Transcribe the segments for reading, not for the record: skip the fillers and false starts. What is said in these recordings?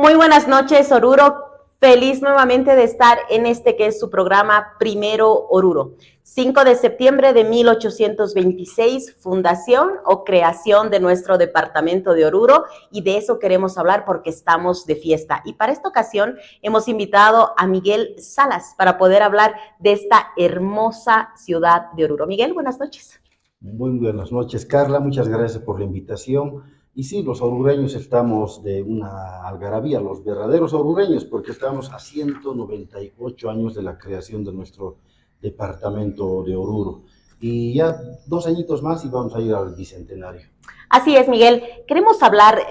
Muy buenas noches, Oruro. Feliz nuevamente de estar en este que es su programa Primero Oruro. 5 de septiembre de 1826, fundación o creación de nuestro departamento de Oruro, y de eso queremos hablar porque estamos de fiesta. Y para esta ocasión hemos invitado a Miguel Salas para poder hablar de esta hermosa ciudad de Oruro. Miguel, buenas noches. Muy buenas noches, Carla. Muchas gracias por la invitación. Y sí, los orureños estamos de una algarabía, los verdaderos orureños, porque estamos a 198 años de la creación de nuestro departamento de Oruro. Y ya 2 añitos más y vamos a ir al bicentenario. Así es, Miguel. Queremos hablar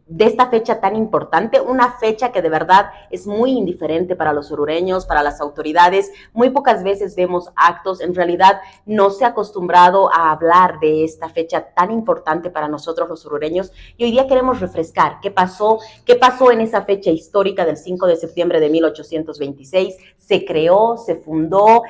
de esta fecha tan importante, una fecha que de verdad es muy indiferente para los orureños, para las autoridades. Muy pocas veces vemos actos, en realidad no se ha acostumbrado a hablar de esta fecha tan importante para nosotros los orureños, y hoy día queremos refrescar qué pasó en esa fecha histórica del 5 de septiembre de 1826. Se creó, se fundó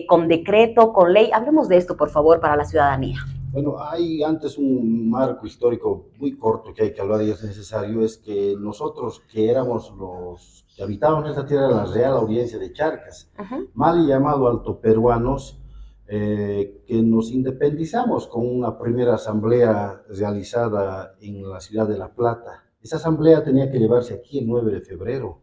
con decreto, con ley. Hablemos de esto, por favor, para la ciudadanía. Bueno, hay antes un marco histórico muy corto que hay que hablar y es necesario, es que nosotros que éramos los que habitaban esta tierra, la Real Audiencia de Charcas, mal llamado alto peruanos, que nos independizamos con una primera asamblea realizada en la ciudad de La Plata. Esa asamblea tenía que llevarse aquí el 9 de febrero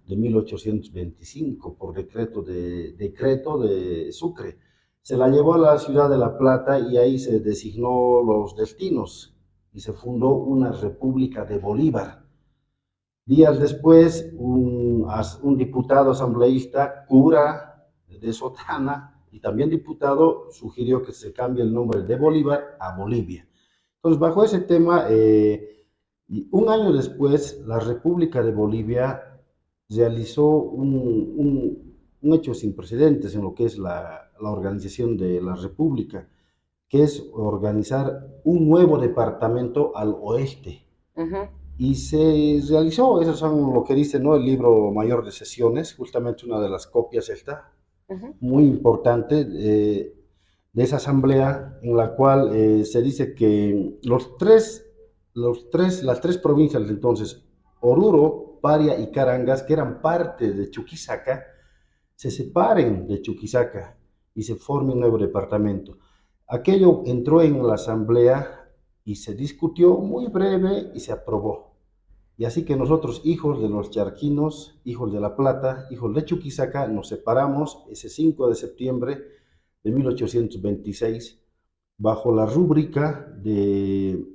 de 1825 por decreto de Sucre. Se la llevó a la ciudad de La Plata y ahí se designó los destinos y se fundó una República de Bolívar. Días después, un diputado asambleísta, cura de Sotana y también diputado, sugirió que se cambie el nombre de Bolívar a Bolivia. Entonces, bajo ese tema, un año después, la República de Bolivia realizó un hecho sin precedentes en lo que es la organización de la República, que es organizar un nuevo departamento al oeste. Y se realizó, eso son lo que dice, ¿no?, el libro mayor de sesiones, justamente una de las copias está, muy importante, de esa asamblea en la cual se dice que las tres provincias de entonces, Oruro, Paria y Carangas, que eran parte de Chuquisaca, se separen de Chuquisaca y se forme un nuevo departamento. Aquello entró en la asamblea y se discutió muy breve y se aprobó. Y así que nosotros, hijos de los charquinos, hijos de La Plata, hijos de Chuquisaca, nos separamos ese 5 de septiembre de 1826 bajo la rúbrica de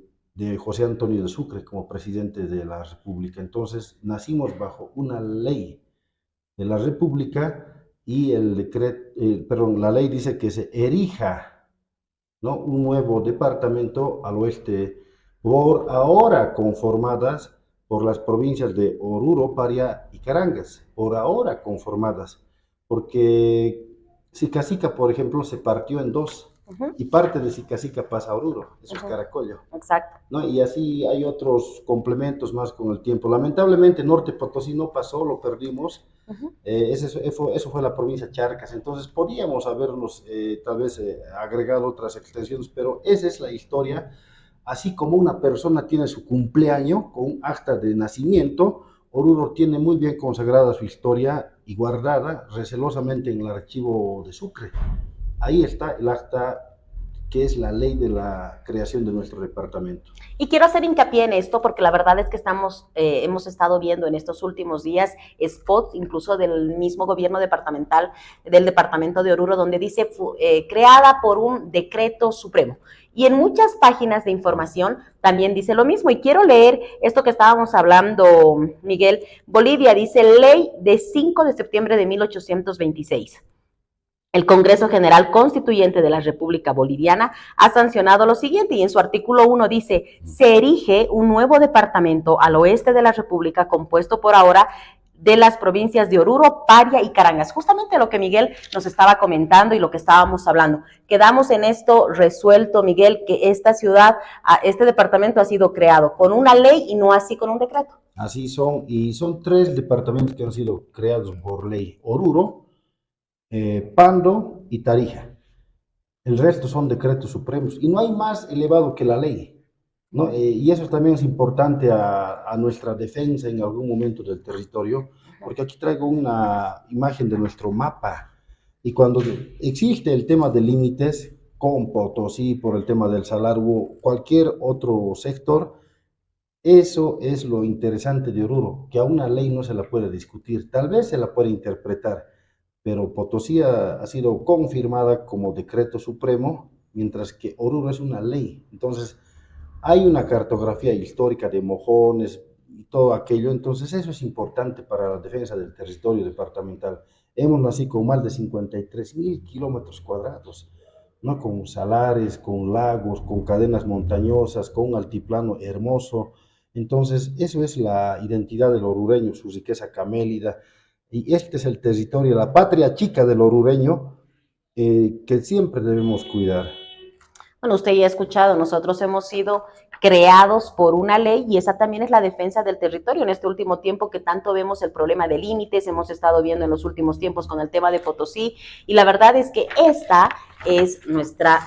José Antonio de Sucre como presidente de la República. Entonces nacimos bajo una ley de la República y la ley dice que se erija, ¿no?, un nuevo departamento al oeste, por ahora conformadas por las provincias de Oruro, Paria y Carangas, por ahora conformadas, porque Sicasica, por ejemplo, se partió en dos, y parte de Sicasica pasa a Oruro, eso es Caracollo. Exacto. ¿No? Y así hay otros complementos más con el tiempo. Lamentablemente Norte Potosí no pasó, lo perdimos. Eso fue la provincia de Charcas. Entonces podíamos habernos tal vez agregado otras extensiones, pero esa es la historia. Así como una persona tiene su cumpleaños con un acta de nacimiento, Oruro tiene muy bien consagrada su historia y guardada recelosamente en el archivo de Sucre. Ahí está el acta que es la ley de la creación de nuestro departamento. Y quiero hacer hincapié en esto porque la verdad es que hemos estado viendo en estos últimos días spots incluso del mismo gobierno departamental, del departamento de Oruro, donde dice creada por un decreto supremo. Y en muchas páginas de información también dice lo mismo. Y quiero leer esto que estábamos hablando, Miguel. Bolivia dice ley de 5 de septiembre de 1826. El Congreso General Constituyente de la República Boliviana ha sancionado lo siguiente y en su artículo 1 dice, se erige un nuevo departamento al oeste de la República compuesto por ahora de las provincias de Oruro, Paria y Carangas. Justamente lo que Miguel nos estaba comentando y lo que estábamos hablando. Quedamos en esto resuelto, Miguel, que esta ciudad, este departamento ha sido creado con una ley y no así con un decreto. Así son, y son 3 departamentos que han sido creados por ley: Oruro, Pando y Tarija. El resto son decretos supremos y no hay más elevado que la ley. ¿no? Y eso también es importante a nuestra defensa en algún momento del territorio, porque aquí traigo una imagen de nuestro mapa. Y cuando existe el tema de límites, con Potosí, por el tema del salar o cualquier otro sector, eso es lo interesante de Oruro, que a una ley no se la puede discutir, tal vez se la puede interpretar, pero Potosí ha sido confirmada como decreto supremo, mientras que Oruro es una ley. Entonces, hay una cartografía histórica de mojones y todo aquello, entonces eso es importante para la defensa del territorio departamental. Hemos nacido con más de 53.000 kilómetros cuadrados, ¿no? Con salares, con lagos, con cadenas montañosas, con un altiplano hermoso. Entonces, eso es la identidad del orureño, su riqueza camélida. Y este es el territorio, la patria chica del orureño, que siempre debemos cuidar. Bueno, usted ya ha escuchado, nosotros hemos sido creados por una ley y esa también es la defensa del territorio. En este último tiempo que tanto vemos el problema de límites, hemos estado viendo en los últimos tiempos con el tema de Potosí y la verdad es que esta es nuestra,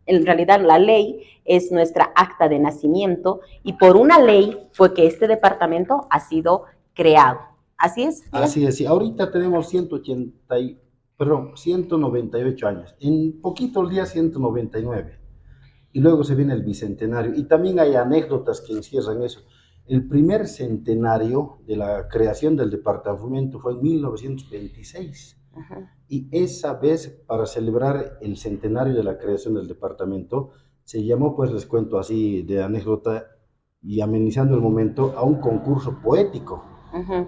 en realidad la ley es nuestra acta de nacimiento y por una ley fue que este departamento ha sido creado. ¿Así es? Así es, y ahorita tenemos 198 años, en poquitos días 199. Y luego se viene el bicentenario. Y también hay anécdotas que encierran eso. El primer centenario de la creación del departamento fue en 1926. Ajá. Y esa vez, para celebrar el centenario de la creación del departamento, se llamó, pues les cuento así de anécdota y amenizando el momento, a un concurso poético. Ajá.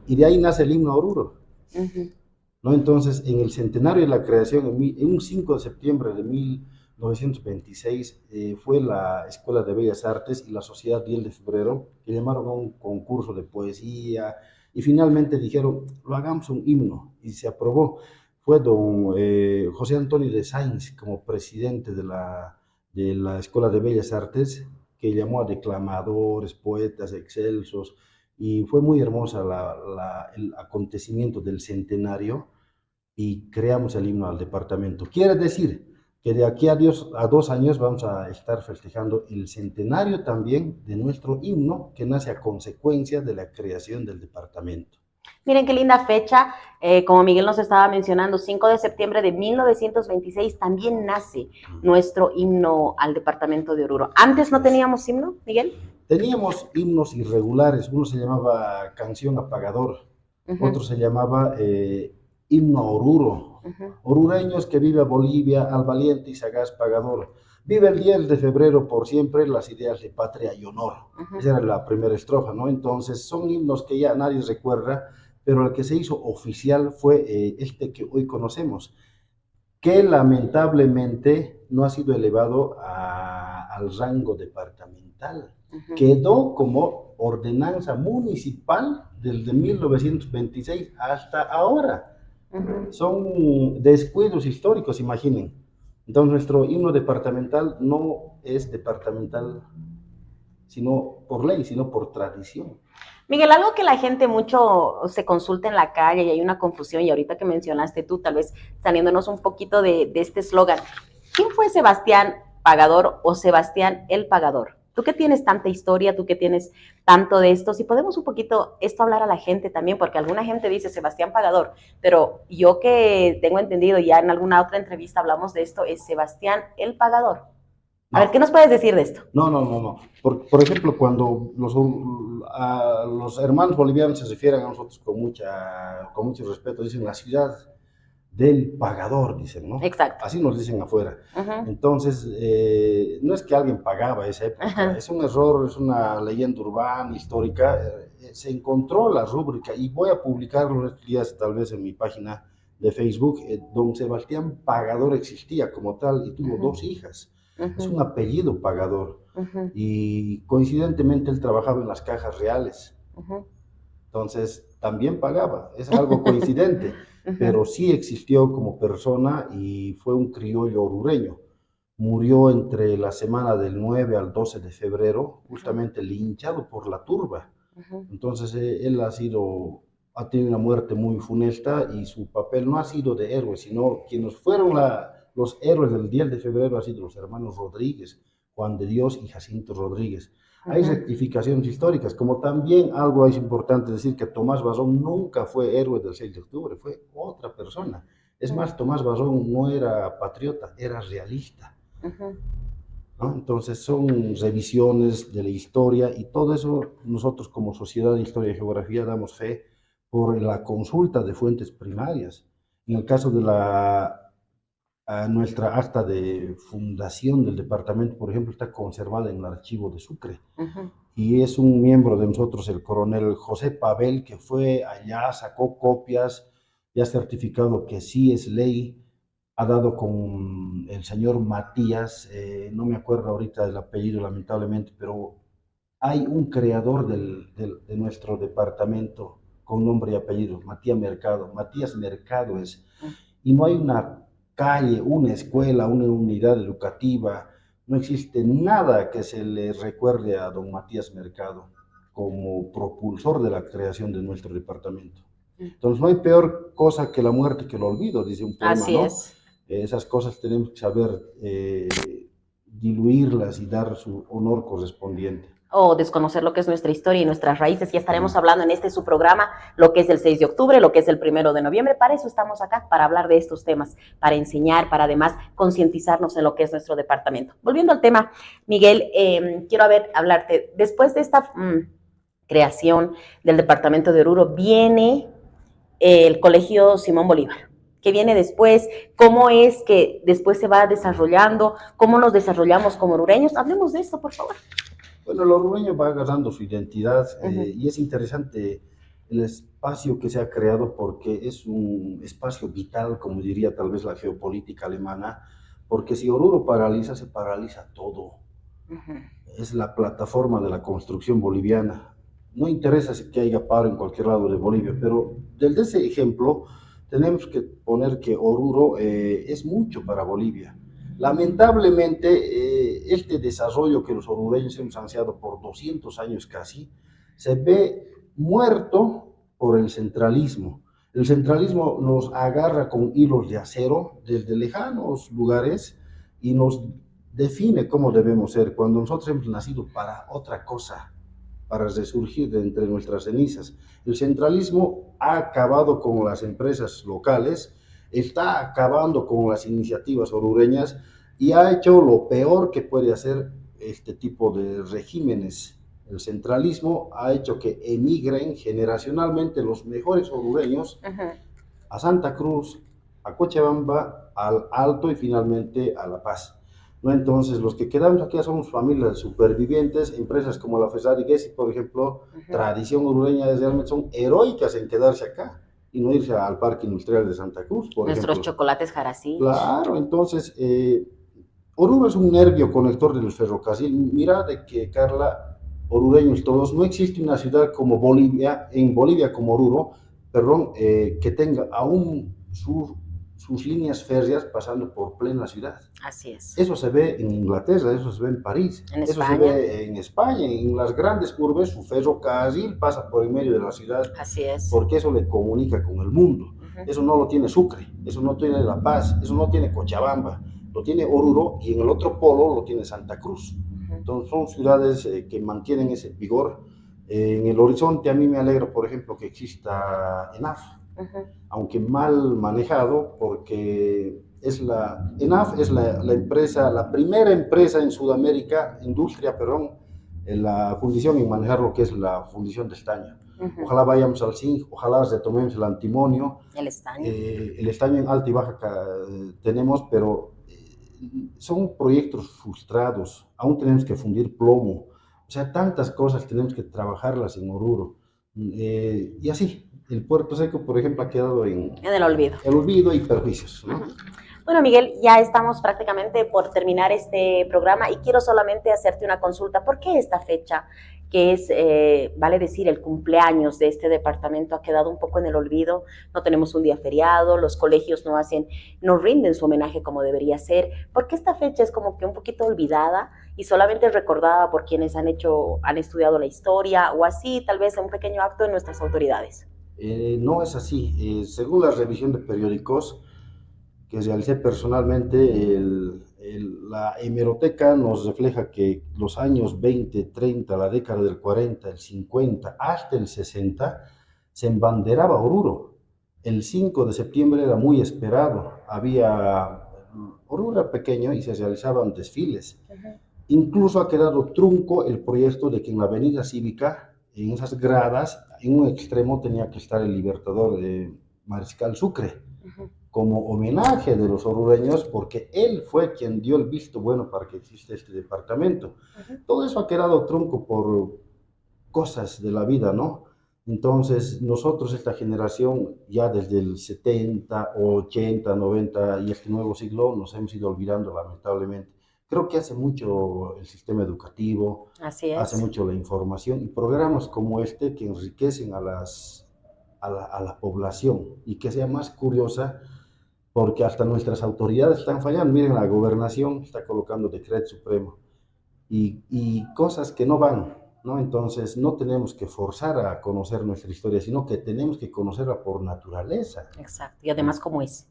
Y de ahí nace el himno a Oruro. Ajá. ¿No? Entonces, en el centenario de la creación, en un 5 de septiembre de 1926 fue la Escuela de Bellas Artes y la Sociedad 10 de Febrero que llamaron a un concurso de poesía y finalmente dijeron, lo hagamos un himno y se aprobó. Fue don José Antonio de Sáenz como presidente de la Escuela de Bellas Artes, que llamó a declamadores, poetas excelsos, y fue muy hermosa el acontecimiento del centenario y creamos el himno al departamento. Quiere decir que de aquí a 2 años vamos a estar festejando el centenario también de nuestro himno, que nace a consecuencia de la creación del departamento. Miren qué linda fecha, como Miguel nos estaba mencionando, 5 de septiembre de 1926 también nace nuestro himno al departamento de Oruro. ¿Antes no teníamos himno, Miguel? Teníamos himnos irregulares, uno se llamaba Canción Apagador, otro se llamaba Himno a Oruro. Orureños que vive Bolivia, al valiente y sagaz pagador. Vive el 10 de febrero por siempre las ideas de patria y honor. Esa era la primera estrofa, ¿no? Entonces son himnos que ya nadie recuerda, pero el que se hizo oficial fue este que hoy conocemos, que lamentablemente no ha sido elevado al rango departamental. Quedó como ordenanza municipal desde 1926 hasta ahora. Son descuidos históricos, imaginen. Entonces nuestro himno departamental no es departamental sino por ley, sino por tradición. Miguel, algo que la gente mucho se consulta en la calle y hay una confusión, y ahorita que mencionaste tú, tal vez saliéndonos un poquito de este eslogan, ¿quién fue Sebastián Pagador o Sebastián el Pagador? Tú que tienes tanta historia, tú que tienes tanto de esto, si podemos un poquito esto hablar a la gente también, porque alguna gente dice Sebastián Pagador, pero yo que tengo entendido, ya en alguna otra entrevista hablamos de esto, es Sebastián el Pagador. A ver, ¿qué nos puedes decir de esto? No. Por ejemplo, cuando los hermanos bolivianos se refieren a nosotros con mucho respeto, dicen la ciudad del pagador, dicen, ¿no? Exacto. Así nos dicen afuera. Entonces, no es que alguien pagaba esa época, es un error, es una leyenda urbana, histórica. Se encontró la rúbrica y voy a publicarlo estos días, tal vez en mi página de Facebook. Don Sebastián Pagador existía como tal y tuvo 2 hijas. Es un apellido Pagador. Y coincidentemente él trabajaba en las cajas reales. Entonces, también pagaba. Es algo coincidente. Pero sí existió como persona y fue un criollo orureño. Murió entre la semana del 9 al 12 de febrero, justamente linchado por la turba. Entonces él ha tenido una muerte muy funesta y su papel no ha sido de héroe, sino quienes fueron los héroes del 10 de febrero han sido los hermanos Rodríguez, Juan de Dios y Jacinto Rodríguez. Hay rectificaciones históricas, como también algo es importante decir que Tomás Barrón nunca fue héroe del 6 de octubre, fue otra persona. Es más, Tomás Barrón no era patriota, era realista. ¿No? Entonces son revisiones de la historia y todo eso nosotros como Sociedad de Historia y Geografía damos fe por la consulta de fuentes primarias. En el caso de nuestra acta de fundación del departamento, por ejemplo, está conservada en el archivo de Sucre. Y es un miembro de nosotros, el coronel José Pavel, que fue allá, sacó copias, ya ha certificado que sí es ley, ha dado con el señor Matías, no me acuerdo ahorita del apellido lamentablemente, pero hay un creador de nuestro departamento con nombre y apellido, Matías Mercado es, y no hay una calle, una escuela, una unidad educativa, no existe nada que se le recuerde a don Matías Mercado como propulsor de la creación de nuestro departamento. Entonces no hay peor cosa que la muerte que el olvido, dice un poema, Así ¿no? es. Esas cosas tenemos que saber diluirlas y dar su honor correspondiente. O desconocer lo que es nuestra historia y nuestras raíces. Ya estaremos hablando en su programa, lo que es el 6 de octubre, lo que es el 1 de noviembre. Para eso estamos acá, para hablar de estos temas, para enseñar, para además concientizarnos en lo que es nuestro departamento. Volviendo al tema, Miguel, quiero hablarte, después de esta creación del departamento de Oruro, viene el Colegio Simón Bolívar. ¿Qué viene después? ¿Cómo es que después se va desarrollando? ¿Cómo nos desarrollamos como orureños? Hablemos de esto, por favor. Bueno, el orureño va agarrando su identidad y es interesante el espacio que se ha creado porque es un espacio vital, como diría tal vez la geopolítica alemana, porque si Oruro paraliza, se paraliza todo. Es la plataforma de la construcción boliviana. No interesa que haya paro en cualquier lado de Bolivia, pero desde ese ejemplo tenemos que poner que Oruro es mucho para Bolivia. Lamentablemente, este desarrollo que los orureños hemos ansiado por 200 años casi, se ve muerto por el centralismo. El centralismo nos agarra con hilos de acero desde lejanos lugares y nos define cómo debemos ser, cuando nosotros hemos nacido para otra cosa, para resurgir de entre nuestras cenizas. El centralismo ha acabado con las empresas locales, está acabando con las iniciativas orureñas y ha hecho lo peor que puede hacer este tipo de regímenes. El centralismo ha hecho que emigren generacionalmente los mejores orureños a Santa Cruz, a Cochabamba, al Alto y finalmente a La Paz. ¿No? Entonces, los que quedamos aquí somos familias supervivientes, empresas como la Ferrari Gessi, por ejemplo, tradición orureña, realmente son heroicas en quedarse acá y no irse al Parque Industrial de Santa Cruz, por Nuestros ejemplo. chocolates Jarací. Claro, entonces, Oruro es un nervio conector del ferrocarril. Mira de que, Carla, orureños todos, no existe una ciudad como Bolivia, en Bolivia como Oruro, perdón, que tenga aún sus líneas férreas pasando por plena ciudad. Así es. Eso se ve en Inglaterra, eso se ve en París, eso se ve en España, en las grandes urbes, su ferrocarril pasa por en medio de la ciudad. Así es. Porque eso le comunica con el mundo. Eso no lo tiene Sucre, eso no tiene La Paz, eso no tiene Cochabamba, lo tiene Oruro y en el otro polo lo tiene Santa Cruz. Entonces son ciudades que mantienen ese vigor. En el horizonte a mí me alegra, por ejemplo, que exista ENAF, aunque mal manejado, porque ENAF es la empresa, la primera empresa en Sudamérica, la fundición en manejar lo que es la fundición de estaño. Ojalá vayamos al zinc, ojalá retomemos el antimonio. El estaño en alta y baja tenemos, pero son proyectos frustrados. Aún tenemos que fundir plomo. O sea, tantas cosas tenemos que trabajarlas en Oruro. Y así, el Puerto Seco, por ejemplo, ha quedado en el olvido. El olvido y perjuicios, ¿no? Bueno, Miguel, ya estamos prácticamente por terminar este programa y quiero solamente hacerte una consulta. ¿Por qué esta fecha, que es, vale decir, el cumpleaños de este departamento, ha quedado un poco en el olvido? No tenemos un día feriado, los colegios no rinden su homenaje como debería ser. ¿Por qué esta fecha es como que un poquito olvidada y solamente recordada por quienes han estudiado la historia o así, tal vez un pequeño acto de nuestras autoridades? No es así. Según la revisión de periódicos que realicé personalmente, la hemeroteca nos refleja que los años 20, 30, la década del 40, el 50, hasta el 60, se embanderaba Oruro. El 5 de septiembre era muy esperado. Oruro era pequeño y se realizaban desfiles. Incluso ha quedado trunco el proyecto de que en la avenida Cívica, en esas gradas, en un extremo tenía que estar el Libertador Mariscal Sucre, como homenaje de los orureños, porque él fue quien dio el visto bueno para que exista este departamento. Todo eso ha quedado trunco por cosas de la vida, ¿no? Entonces, nosotros, esta generación, ya desde el 70, 80, 90 y este nuevo siglo, nos hemos ido olvidando lamentablemente. Creo que hace mucho el sistema educativo, hace mucho la información y programas como este que enriquecen a la población y que sea más curiosa, porque hasta nuestras autoridades están fallando. Miren, la gobernación está colocando decreto supremo y cosas que no van, ¿no? Entonces no tenemos que forzar a conocer nuestra historia, sino que tenemos que conocerla por naturaleza. Exacto, y además como es.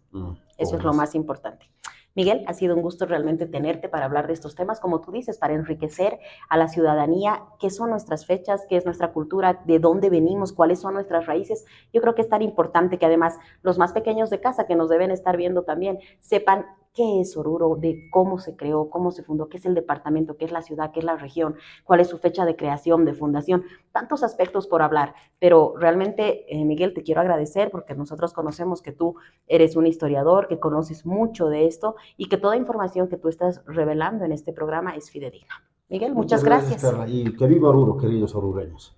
Eso es lo más importante. Miguel, ha sido un gusto realmente tenerte para hablar de estos temas, como tú dices, para enriquecer a la ciudadanía, qué son nuestras fechas, qué es nuestra cultura, de dónde venimos, cuáles son nuestras raíces. Yo creo que es tan importante que además los más pequeños de casa que nos deben estar viendo también sepan qué es Oruro, de cómo se creó, cómo se fundó, qué es el departamento, qué es la ciudad, qué es la región, cuál es su fecha de creación, de fundación, tantos aspectos por hablar, pero realmente, Miguel, te quiero agradecer porque nosotros conocemos que tú eres un historiador, que conoces mucho de esto y que toda información que tú estás revelando en este programa es fidedigna. Miguel, muchas gracias. Carla, y que viva Oruro, queridos orureños.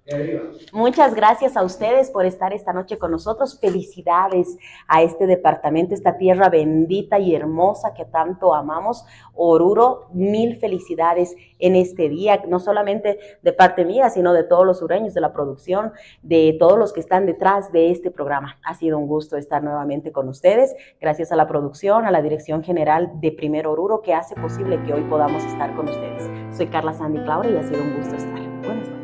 Muchas gracias a ustedes por estar esta noche con nosotros. Felicidades a este departamento, esta tierra bendita y hermosa que tanto amamos. Oruro, mil felicidades en este día, no solamente de parte mía, sino de todos los sureños, de la producción, de todos los que están detrás de este programa. Ha sido un gusto estar nuevamente con ustedes. Gracias a la producción, a la Dirección General de Primero Oruro, que hace posible que hoy podamos estar con ustedes. Soy Carla Sandy Claure y ha sido un gusto estar. Buenas tardes.